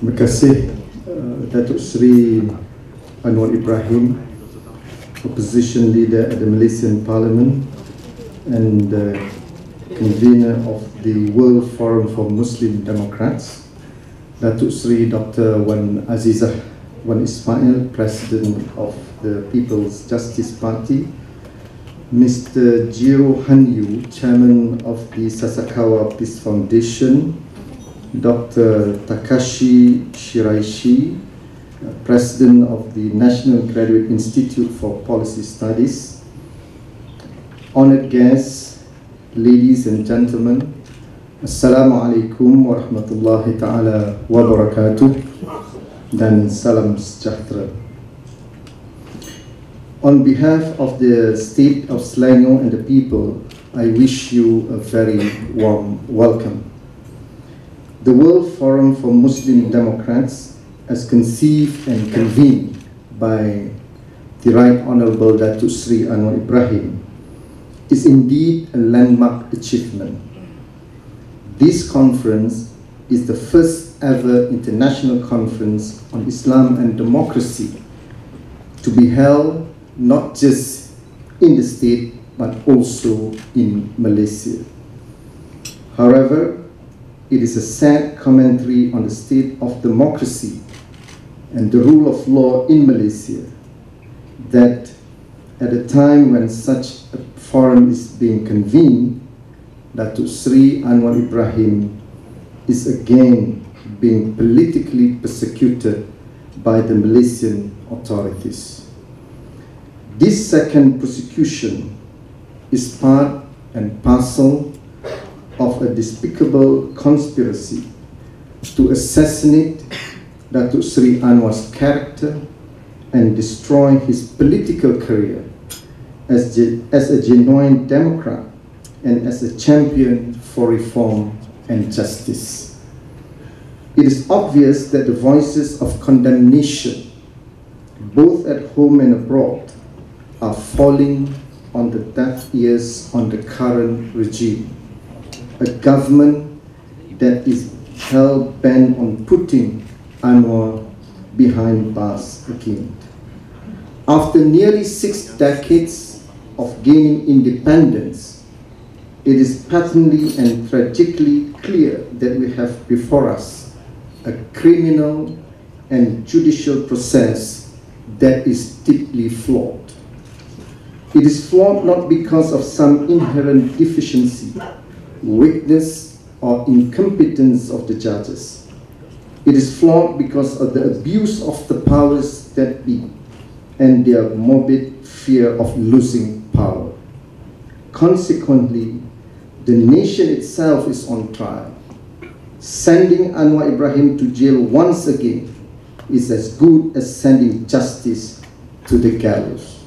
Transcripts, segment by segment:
Terima kasih Datuk Sri Anwar Ibrahim, opposition leader at the Malaysian Parliament and convener of the World Forum for Muslim Democrats, Datuk Sri Dr. Wan Azizah Wan Ismail, President of the People's Justice Party, Mr. Jiro Hanyu, Chairman of the Sasakawa Peace Foundation, Dr. Takashi Shiraishi, President of the National Graduate Institute for Policy Studies, honored guests, ladies and gentlemen, Assalamu alaikum warahmatullahi ta'ala wabarakatuh, dan salam sejahtera. On behalf of the State of Selangor and the people, I wish you a very warm welcome. The World Forum for Muslim Democrats, as conceived and convened by the Right Honourable Datuk Sri Anwar Ibrahim, is indeed a landmark achievement. This conference is the first ever international conference on Islam and democracy to be held not just in the state but also in Malaysia. However, it is a sad commentary on the state of democracy and the rule of law in Malaysia that at a time when such a forum is being convened, Datuk Sri Anwar Ibrahim is again being politically persecuted by the Malaysian authorities. This second persecution is part and parcel of a despicable conspiracy to assassinate Datuk Sri Anwar's character and destroy his political career as a genuine democrat and as a champion for reform and justice. It is obvious that the voices of condemnation, both at home and abroad, are falling on the deaf ears on the current regime, a government that is hell-bent on putting Anwar behind bars again. After nearly 6 decades of gaining independence, it is patently and tragically clear that we have before us a criminal and judicial process that is deeply flawed. It is flawed not because of some inherent deficiency, weakness, or incompetence of the judges. It is flawed because of the abuse of the powers that be and their morbid fear of losing power. Consequently, the nation itself is on trial. Sending Anwar Ibrahim to jail once again is as good as sending justice to the gallows.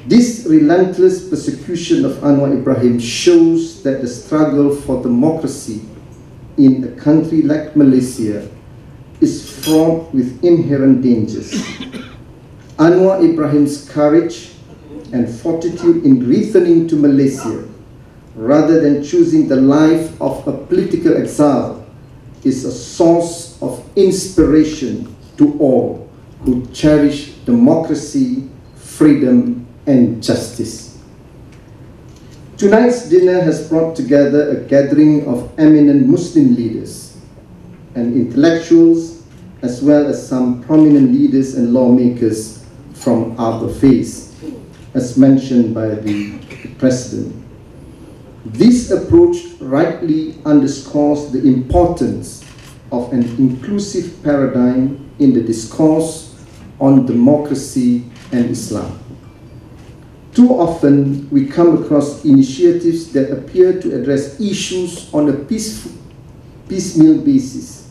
This relentless persecution of Anwar Ibrahim shows that the struggle for democracy in a country like Malaysia is fraught with inherent dangers. Anwar Ibrahim's courage and fortitude in returning to Malaysia rather than choosing the life of a political exile is a source of inspiration to all who cherish democracy, freedom, and justice. Tonight's dinner has brought together a gathering of eminent Muslim leaders and intellectuals, as well as some prominent leaders and lawmakers from other faiths, as mentioned by the President. This approach rightly underscores the importance of an inclusive paradigm in the discourse on democracy and Islam. Too often, we come across initiatives that appear to address issues on a piecemeal basis,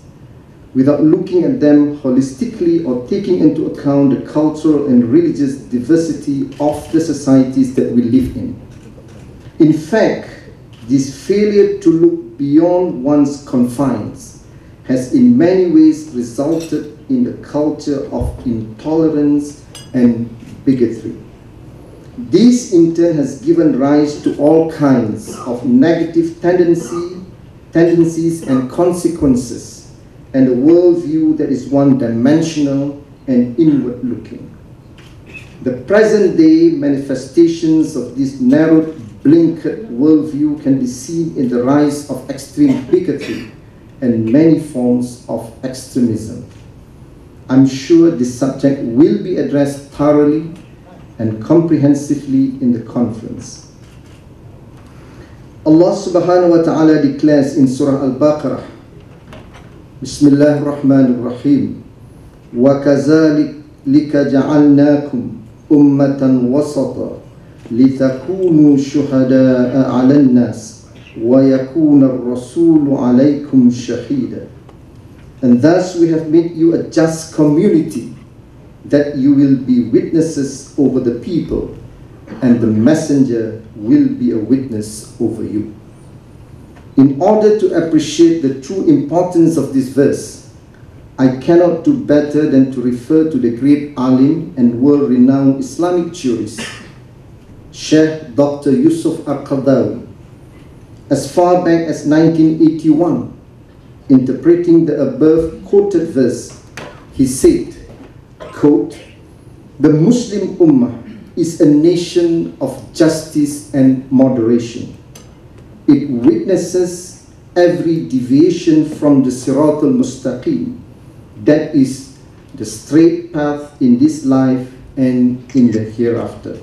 without looking at them holistically or taking into account the cultural and religious diversity of the societies that we live in. In fact, this failure to look beyond one's confines has in many ways resulted in a culture of intolerance and bigotry. This in turn has given rise to all kinds of negative tendencies and consequences, and a worldview that is one-dimensional and inward-looking. The present-day manifestations of this narrowed, blinkered worldview can be seen in the rise of extreme bigotry and many forms of extremism. I'm sure this subject will be addressed thoroughly and comprehensively in the conference. Allah subhanahu wa ta'ala declares in Surah Al-Baqarah, Bismillahir Rahmanir Rahim, وَكَذَلِكَ جَعَلْنَاكُمْ أُمَّةً وَسَطًا لِتَكُونُوا شُهَدَاءَ عَلَى النَّاسِ وَيَكُونَ الرَّسُولُ عَلَيْكُمْ شَهِيدًا. And thus we have made you a just community, that you will be witnesses over the people, and the messenger will be a witness over you. In order to appreciate the true importance of this verse, I cannot do better than to refer to the great alim and world-renowned Islamic jurist, Sheikh Dr. Yusuf Al-Qaradawi. As far back as 1981, interpreting the above quoted verse, he said, quote, "The Muslim ummah is a nation of justice and moderation. It witnesses every deviation from the serata al-mustaqim, that is the straight path in this life and in the hereafter.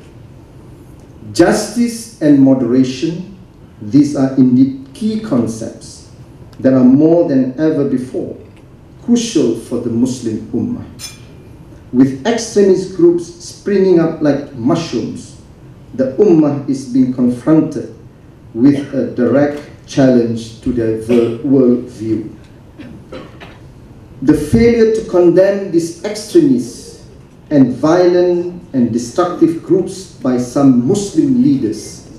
Justice and moderation, these are indeed key concepts that are more than ever before crucial for the Muslim ummah. With extremist groups springing up like mushrooms, the ummah is being confronted with a direct challenge to their worldview. The failure to condemn these extremists and violent and destructive groups by some Muslim leaders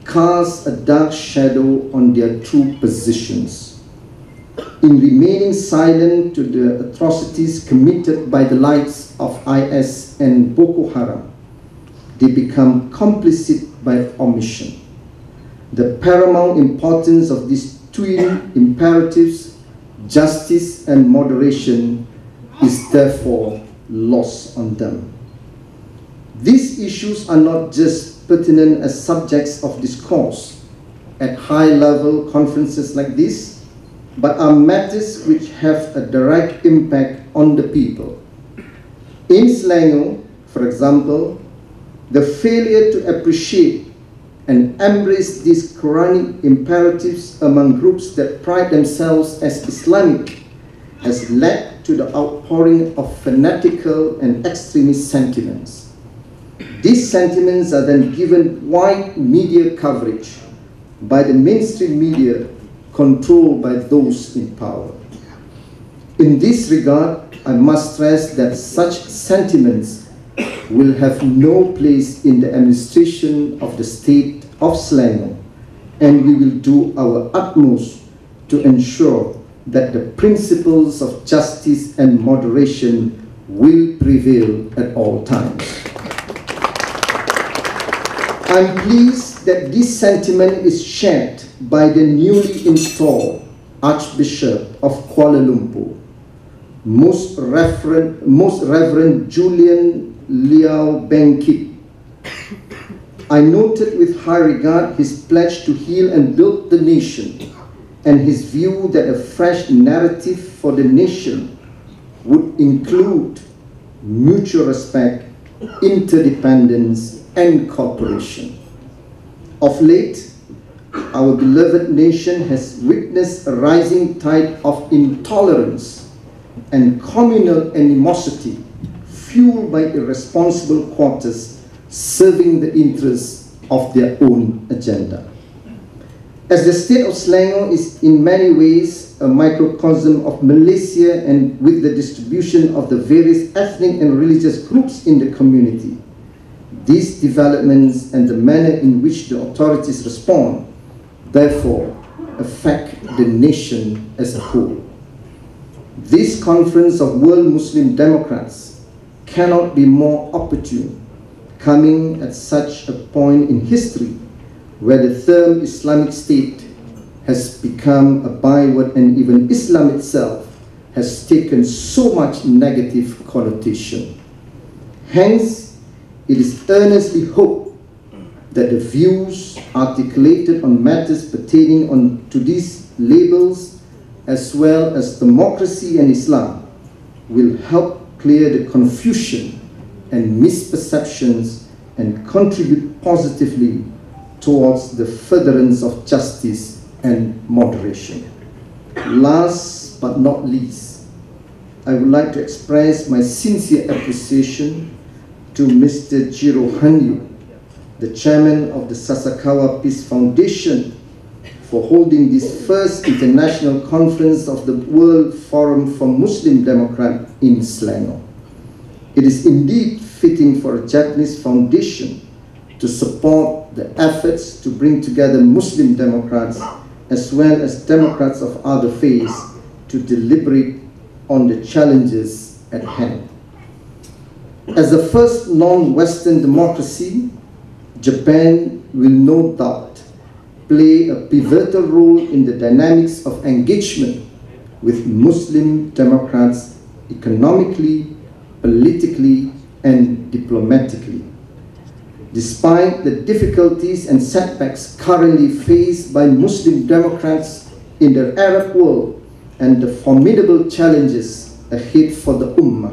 casts a dark shadow on their true positions. In remaining silent to the atrocities committed by the likes of IS and Boko Haram, they become complicit by omission. The paramount importance of these twin imperatives, justice and moderation, is therefore lost on them. These issues are not just pertinent as subjects of discourse at high-level conferences like this, but are matters which have a direct impact on the people. In Selangor, for example, the failure to appreciate and embrace these Quranic imperatives among groups that pride themselves as Islamic has led to the outpouring of fanatical and extremist sentiments. These sentiments are then given wide media coverage by the mainstream media controlled by those in power. In this regard, I must stress that such sentiments will have no place in the administration of the state of Selangor, and we will do our utmost to ensure that the principles of justice and moderation will prevail at all times. I'm pleased that this sentiment is shared by the newly installed Archbishop of Kuala Lumpur, Most Reverend Julian Liao Bengkit. I noted with high regard his pledge to heal and build the nation, and his view that a fresh narrative for the nation would include mutual respect, interdependence, and cooperation. Of late, our beloved nation has witnessed a rising tide of intolerance and communal animosity fueled by irresponsible quarters serving the interests of their own agenda. As the state of Selangor is in many ways a microcosm of Malaysia, and with the distribution of the various ethnic and religious groups in the community, these developments and the manner in which the authorities respond therefore affect the nation as a whole. This conference of world Muslim democrats cannot be more opportune, coming at such a point in history where the term Islamic State has become a byword, and even Islam itself has taken so much negative connotation. Hence, it is earnestly hoped that the views articulated on matters pertaining to these labels, as well as democracy and Islam, will help clear the confusion and misperceptions and contribute positively towards the furtherance of justice and moderation. Last but not least, I would like to express my sincere appreciation to Mr. Cr. the chairman of the Sasakawa Peace Foundation, for holding this first international conference of the World Forum for Muslim Democrats in Selangor. It is indeed fitting for a Japanese foundation to support the efforts to bring together Muslim Democrats as well as Democrats of other faiths to deliberate on the challenges at hand. As the first non-Western democracy, Japan will no doubt play a pivotal role in the dynamics of engagement with Muslim Democrats economically, politically, and diplomatically. Despite the difficulties and setbacks currently faced by Muslim Democrats in the Arab world and the formidable challenges ahead for the ummah,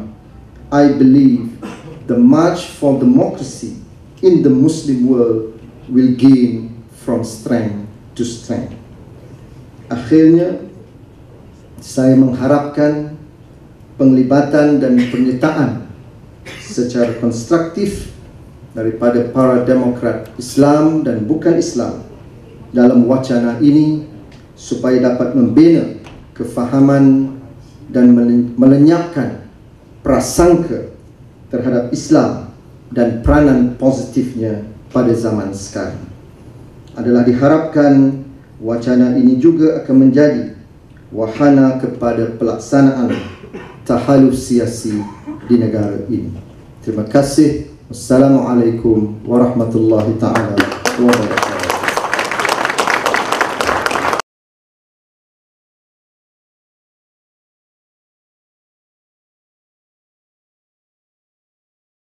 I believe the march for democracy in the Muslim world will gain from strength to strength. Akhirnya, saya mengharapkan penglibatan dan penyertaan secara konstruktif daripada para demokrat Islam dan bukan Islam dalam wacana ini supaya dapat membina kefahaman dan melenyapkan prasangka terhadap Islam dan peranan positifnya pada zaman sekarang. Adalah diharapkan wacana ini juga akan menjadi wahana kepada pelaksanaan tahaluf siasi di negara ini. Terima kasih. Wassalamualaikum warahmatullahi taala wabarakatuh.